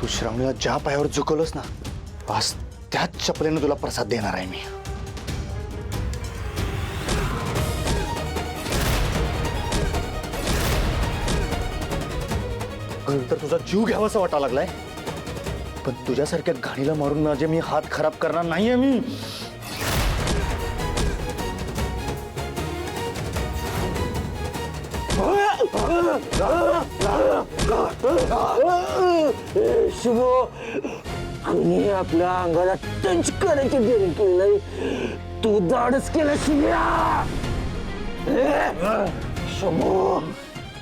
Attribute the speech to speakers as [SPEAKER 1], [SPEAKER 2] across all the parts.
[SPEAKER 1] तू श्रावणीला ज्या पायावर झुकवलंस ना, आज त्याच चपलेनं तुला प्रसाद देणार आहे मी. तर तुझा जीव घ्यावासा वाटा लागलाय, पण तुझ्यासारख्या घाणीला मारून माझे मी हात खराब करणार नाहीये मी.
[SPEAKER 2] शुभ कुणी आपल्या अंगाला टच करायची देणी केली नाही, तू धाडस केलं शिव्या. शुभ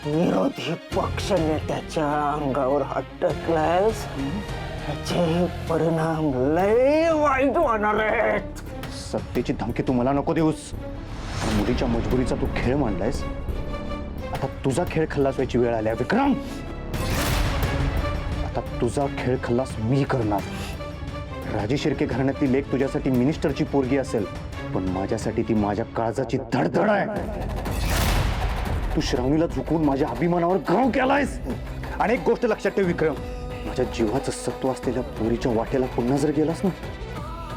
[SPEAKER 2] विरोधी पक्ष नेत्याच्या अंगावर हात टाकलायस, त्याचे परिणाम लय वाईट होणार आहेत.
[SPEAKER 1] सत्तेची धमकी तू मला नको देऊस. मुलीच्या मजबुरीचा तू खेळ मांडलायस. आता तुझा खेळ खल्लास व्हायची वेळ आली आहे विक्रम. आता तुझा खेळ खल्लास मी करणार. राजे शिर्के घराण्यातली लेक तुझ्यासाठी मिनिस्टरची पोरगी असेल, पण माझ्यासाठी ती माझ्या काळजाची धडधड आहे. तू श्रावणीला झुकवून माझ्या अभिमानावर घाव केलायस. आणि एक गोष्ट लक्षात ठेव विक्रम, माझ्या जीवाचं सत्व असलेल्या पोरीच्या वाटेला पुन्हा जर गेलास ना,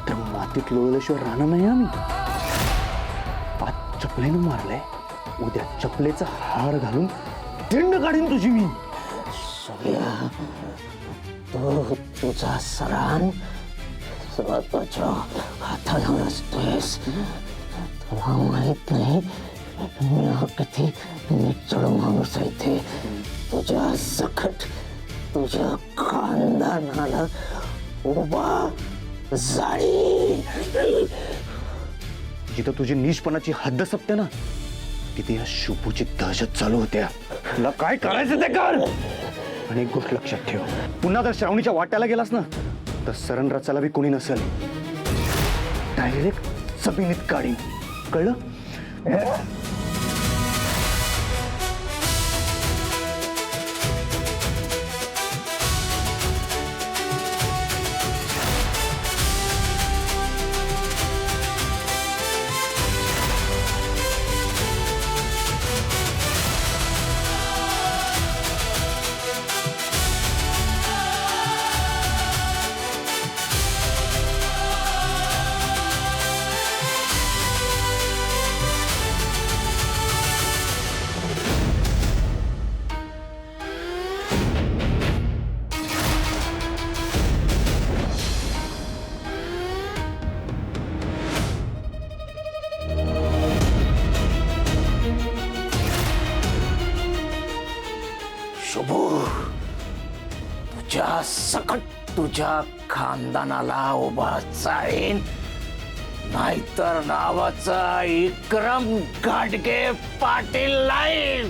[SPEAKER 1] तर मातीत लोळल्याशिवाय राहणार नाही आम्ही. आज चपलेनं मारलंय, उद्या चपलेचा हार घालून दिंड काढीन तुझी मी.
[SPEAKER 2] सूर्या, तू तुझा सरान स्वतःच्या हाताला नसतोयस. तुला माहित नाही मी हा किती निचळ माणूस आहे ते. तुझ्या सकट तुझ्या खानदानाला उभा जाळी.
[SPEAKER 1] जिथं तुझी नीचपणाची हद्द संपते ना, तिथे या शुभूची दहशत चालू होत्या. तुला काय करायचं ते कर. आणि एक गोष्ट लक्षात ठेव, पुन्हा जर श्रावणीच्या वाट्याला गेलास ना, तर सरण रचायला बी कोणी नसेल. डायरेक्ट जमिनीत काढीन, कळलं?
[SPEAKER 2] शुभ, तुझ्या सकट तुझ्या खानदानाला उभा चाळीन, नाहीतर नावाचा विक्रम घाटगे पाटील नाही.